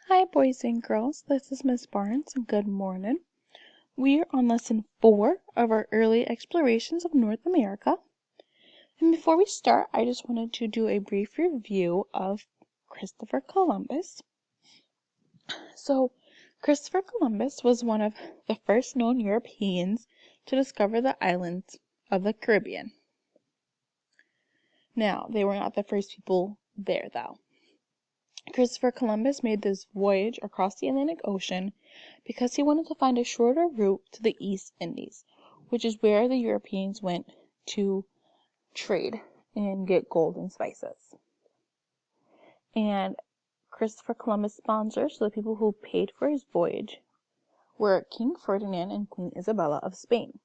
Hi, boys and girls. This is Miss Barnes, and good morning. We are on lesson 4 of our early explorations of North America. And before we start, I just wanted to do a brief review of Christopher Columbus. So, Christopher Columbus was one of the first known Europeans to discover the islands of the Caribbean. Now, they were not the first people there, though. Christopher Columbus made this voyage across the Atlantic Ocean because he wanted to find a shorter route to the East Indies, which is where the Europeans went to trade and get gold and spices. And Christopher Columbus' sponsors, so the people who paid for his voyage, were King Ferdinand and Queen Isabella of Spain.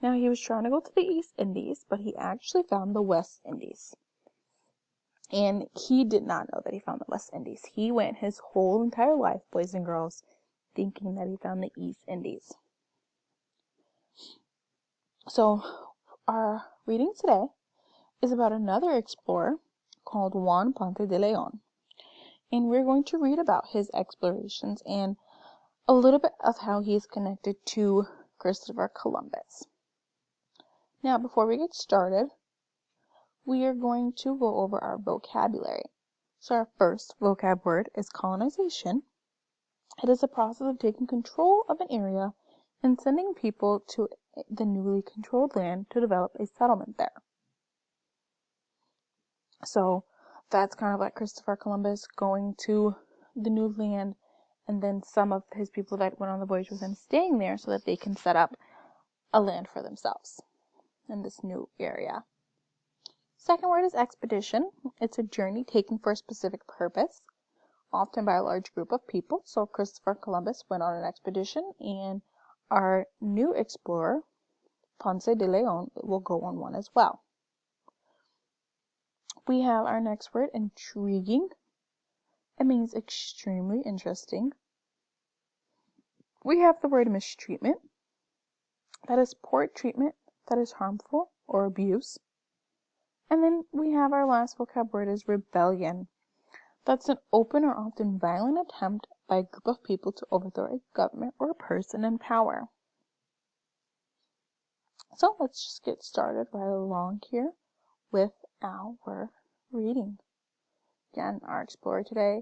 Now, he was trying to go to the East Indies, but he actually found the West Indies. And he did not know that he found the West Indies. He went his whole entire life, boys and girls, thinking that he found the East Indies. So, our reading today is about another explorer called Juan Ponce de Leon. And we're going to read about his explorations and a little bit of how he is connected to Christopher Columbus. Now, before we get started, we are going to go over our vocabulary. So our first vocab word is colonization. It is a process of taking control of an area and sending people to the newly controlled land to develop a settlement there. So that's kind of like Christopher Columbus going to the new land, and then some of his people that went on the voyage with him staying there so that they can set up a land for themselves in this new area. Second word is expedition. It's a journey taken for a specific purpose, often by a large group of people. So Christopher Columbus went on an expedition, and our new explorer, Ponce de Leon, will go on one as well. We have our next word, intriguing. It means extremely interesting. We have the word mistreatment. That is poor treatment that is harmful or abuse. And then we have our last vocab word is rebellion. That's an open or often violent attempt by a group of people to overthrow a government or a person in power. So let's just get started right along here with our reading. Again, our explorer today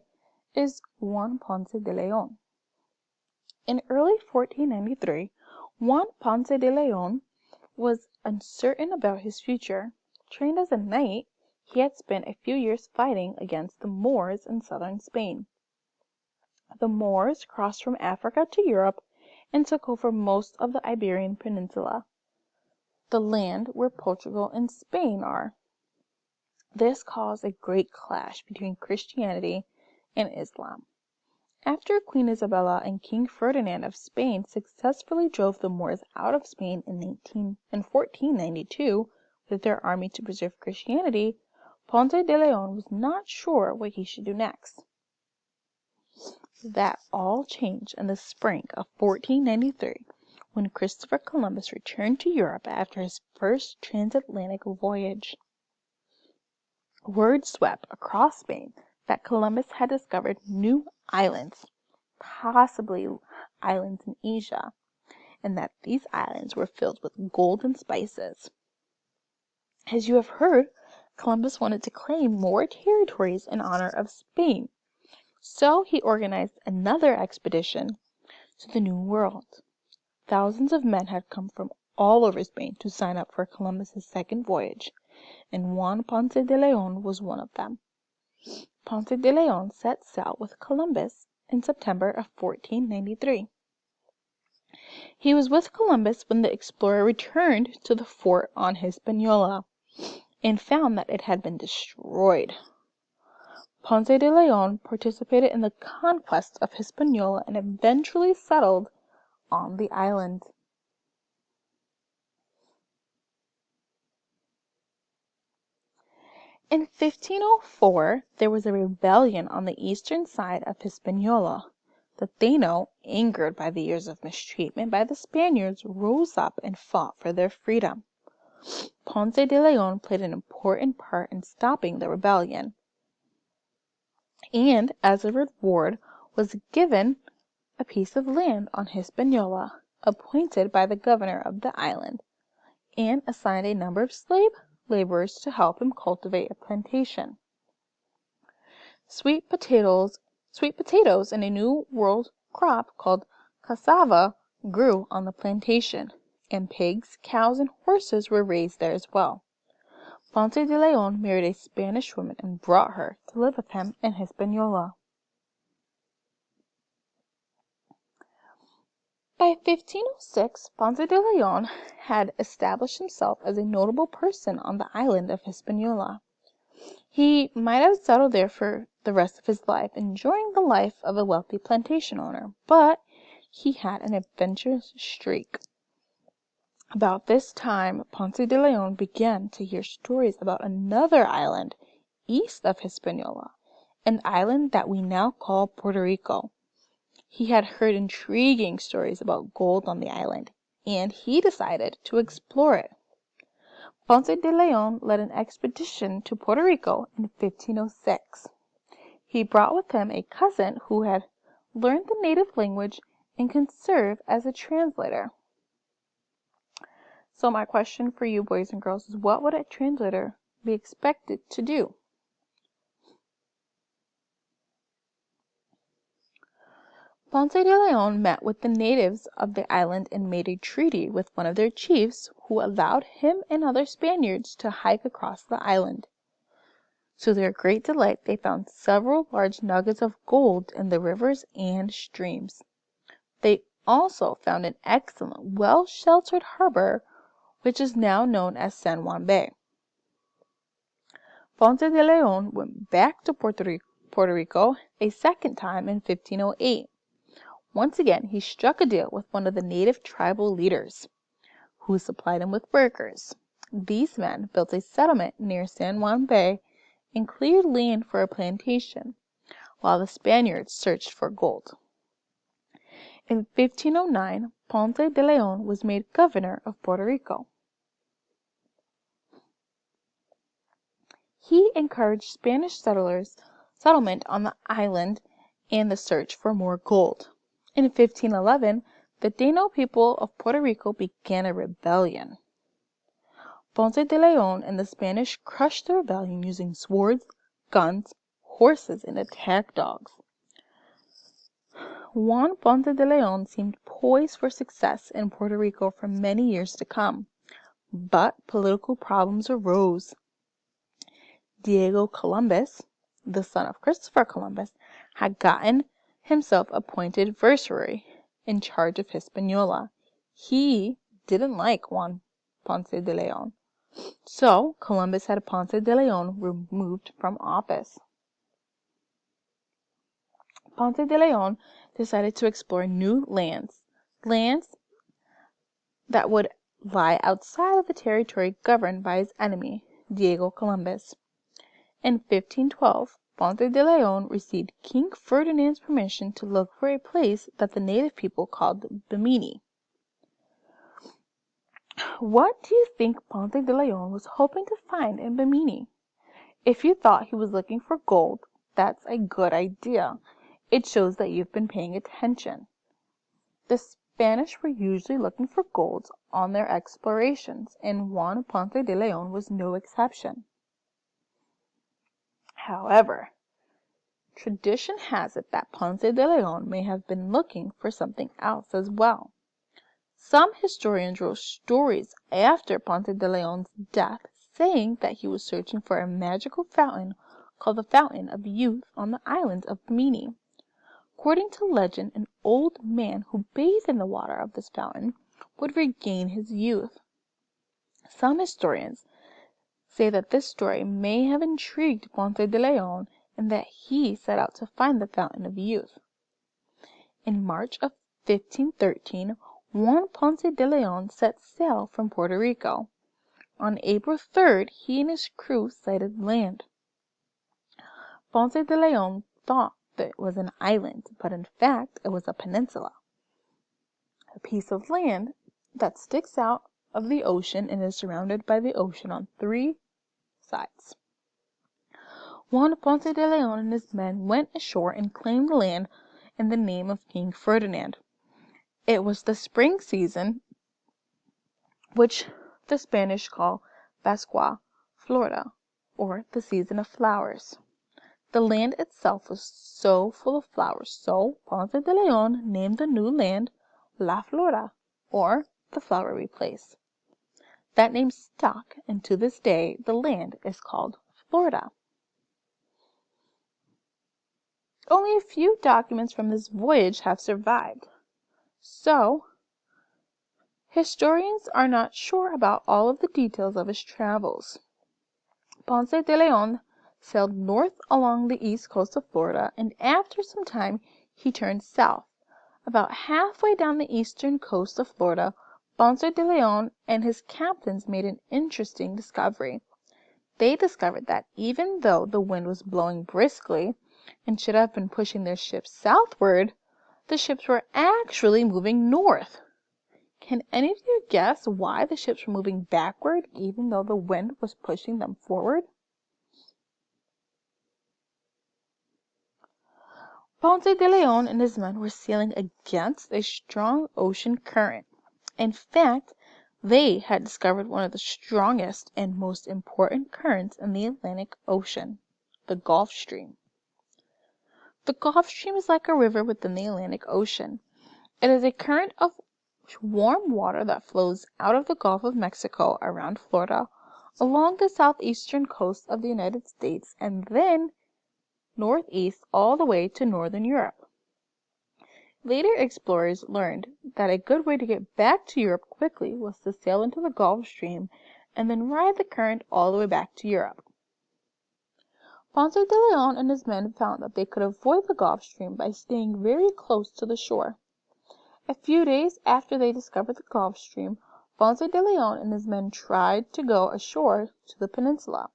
is Juan Ponce de Leon. In early 1493, Juan Ponce de Leon was uncertain about his future. Trained as a knight, he had spent a few years fighting against the Moors in southern Spain. The Moors crossed from Africa to Europe and took over most of the Iberian Peninsula, the land where Portugal and Spain are. This caused a great clash between Christianity and Islam. After Queen Isabella and King Ferdinand of Spain successfully drove the Moors out of Spain in 1492 with their army to preserve Christianity, Ponce de Leon was not sure what he should do next. That all changed in the spring of 1493 when Christopher Columbus returned to Europe after his first transatlantic voyage. Word swept across Spain that Columbus had discovered new islands, possibly islands in Asia, and that these islands were filled with gold and spices. As you have heard, Columbus wanted to claim more territories in honor of Spain, so he organized another expedition to the New World. Thousands of men had come from all over Spain to sign up for Columbus's second voyage, and Juan Ponce de Leon was one of them. Ponce de Leon set sail with Columbus in September of 1493. He was with Columbus when the explorer returned to the fort on Hispaniola and found that it had been destroyed. Ponce de Leon participated in the conquest of Hispaniola and eventually settled on the island. In 1504, there was a rebellion on the eastern side of Hispaniola. The Taino, angered by the years of mistreatment by the Spaniards, rose up and fought for their freedom. Ponce de Leon played an important part in stopping the rebellion. and as a reward was given a piece of land on Hispaniola, appointed by the governor of the island, and assigned a number of slave laborers to help him cultivate a plantation. Sweet potatoes and a new world crop called cassava grew on the plantation, and pigs, cows, and horses were raised there as well. Ponce de Leon married a Spanish woman and brought her to live with him in Hispaniola. By 1506, Ponce de Leon had established himself as a notable person on the island of Hispaniola. He might have settled there for the rest of his life, enjoying the life of a wealthy plantation owner, but he had an adventurous streak. About this time, Ponce de Leon began to hear stories about another island east of Hispaniola, an island that we now call Puerto Rico. He had heard intriguing stories about gold on the island, and he decided to explore it. Ponce de Leon led an expedition to Puerto Rico in 1506. He brought with him a cousin who had learned the native language and could serve as a translator. So my question for you boys and girls is, what would a translator be expected to do? Ponce de Leon met with the natives of the island and made a treaty with one of their chiefs, who allowed him and other Spaniards to hike across the island. To their great delight, they found several large nuggets of gold in the rivers and streams. They also found an excellent, well-sheltered harbor, which is now known as San Juan Bay. Ponce de Leon went back to Puerto Rico a second time in 1508. Once again, he struck a deal with one of the native tribal leaders, who supplied him with workers. These men built a settlement near San Juan Bay and cleared land for a plantation, while the Spaniards searched for gold. In 1509, Ponce de Leon was made governor of Puerto Rico. He encouraged Spanish settlement on the island and the search for more gold. In 1511, the Taino people of Puerto Rico began a rebellion. Ponce de Leon and the Spanish crushed the rebellion using swords, guns, horses, and attack dogs. Juan Ponce de Leon seemed poised for success in Puerto Rico for many years to come, but political problems arose. Diego Columbus, the son of Christopher Columbus, had gotten himself appointed viceroy in charge of Hispaniola. He didn't like Juan Ponce de Leon, so Columbus had Ponce de Leon removed from office. Ponce de Leon decided to explore new lands that would lie outside of the territory governed by his enemy, Diego Columbus. In 1512, Ponce de Leon received King Ferdinand's permission to look for a place that the native people called Bimini. What do you think Ponce de Leon was hoping to find in Bimini? If you thought he was looking for gold, that's a good idea. It shows that you've been paying attention. The Spanish were usually looking for gold on their explorations, and Juan Ponce de Leon was no exception. However, tradition has it that Ponce de Leon may have been looking for something else as well. Some historians wrote stories after Ponce de Leon's death saying that he was searching for a magical fountain called the Fountain of Youth on the island of Bimini. According to legend, an old man who bathed in the water of this fountain would regain his youth. Some historians say that this story may have intrigued Ponce de Leon and that he set out to find the Fountain of Youth. In March of 1513, Juan Ponce de Leon set sail from Puerto Rico. On April 3rd, he and his crew sighted land. Ponce de Leon thought that it was an island, but in fact it was a peninsula, a piece of land that sticks out of the ocean and is surrounded by the ocean on three sides. Juan Ponce de Leon and his men went ashore and claimed the land in the name of King Ferdinand. It was the spring season, which the Spanish call Pascua, Florida, or the season of flowers. The land itself was so full of flowers, so Ponce de Leon named the new land La Flora, or the flowery place. That name stuck, and to this day the land is called Florida. Only a few documents from this voyage have survived, so historians are not sure about all of the details of his travels. Ponce de Leon sailed north along the east coast of Florida, and after some time he turned south. About halfway down the eastern coast of Florida, Ponce de Leon and his captains made an interesting discovery. They discovered that even though the wind was blowing briskly and should have been pushing their ships southward, the ships were actually moving north. Can any of you guess why the ships were moving backward even though the wind was pushing them forward? Ponce de Leon and his men were sailing against a strong ocean current. In fact, they had discovered one of the strongest and most important currents in the Atlantic Ocean, the Gulf Stream. The Gulf Stream is like a river within the Atlantic Ocean. It is a current of warm water that flows out of the Gulf of Mexico around Florida, along the southeastern coast of the United States, and then northeast all the way to northern Europe. Later explorers learned that a good way to get back to Europe quickly was to sail into the Gulf Stream and then ride the current all the way back to Europe. Ponce de Leon and his men found that they could avoid the Gulf Stream by staying very close to the shore. A few days after they discovered the Gulf Stream, Ponce de Leon and his men tried to go ashore to the peninsula,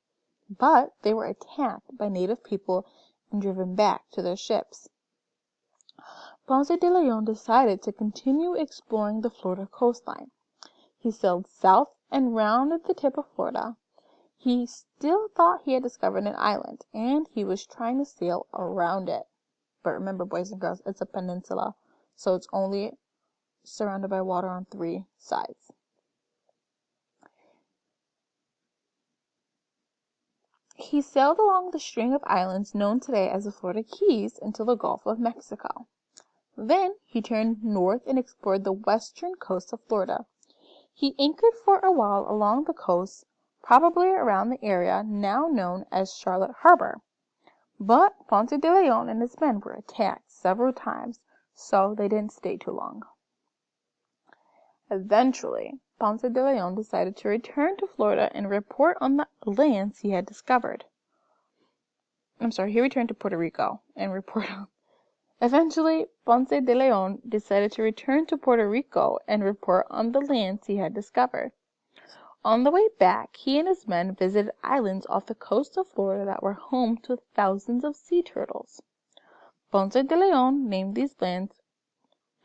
but they were attacked by native people and driven back to their ships. Ponce de Leon decided to continue exploring the Florida coastline. He sailed south and rounded the tip of Florida. He still thought he had discovered an island, and he was trying to sail around it. But remember, boys and girls, it's a peninsula, so it's only surrounded by water on 3 sides. He sailed along the string of islands known today as the Florida Keys into the Gulf of Mexico. Then he turned north and explored the western coast of Florida. He anchored for a while along the coast, probably around the area now known as Charlotte Harbor. But Ponce de Leon and his men were attacked several times, so they didn't stay too long. Eventually, Ponce de Leon decided to return to Florida and report on the lands he had discovered. He returned to Puerto Rico and report on. Eventually, Ponce de Leon decided to return to Puerto Rico and report on the lands he had discovered. On the way back, he and his men visited islands off the coast of Florida that were home to thousands of sea turtles. Ponce de Leon named these lands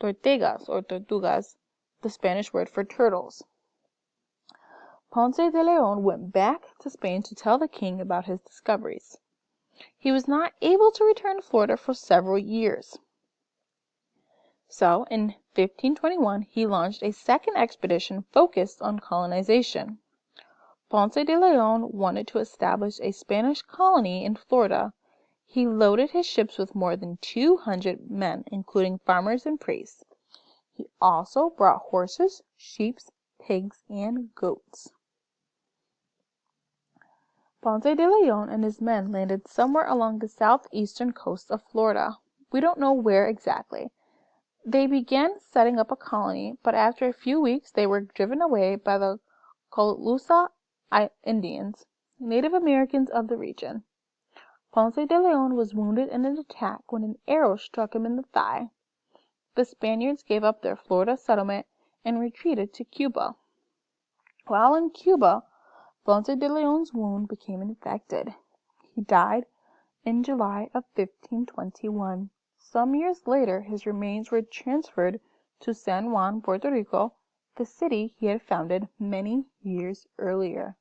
Tortugas or Tortugas, the Spanish word for turtles. Ponce de Leon went back to Spain to tell the king about his discoveries. He was not able to return to Florida for several years. So, in 1521, he launched a second expedition focused on colonization. Ponce de Leon wanted to establish a Spanish colony in Florida. He loaded his ships with more than 200 men, including farmers and priests. He also brought horses, sheep, pigs, and goats. Ponce de Leon and his men landed somewhere along the southeastern coast of Florida. We don't know where exactly. They began setting up a colony, but after a few weeks they were driven away by the Colusa Indians, Native Americans of the region. Ponce de Leon was wounded in an attack when an arrow struck him in the thigh. The Spaniards gave up their Florida settlement and retreated to Cuba. While in Cuba, Ponce de Leon's wound became infected. He died in July of 1521. Some years later, his remains were transferred to San Juan, Puerto Rico, the city he had founded many years earlier.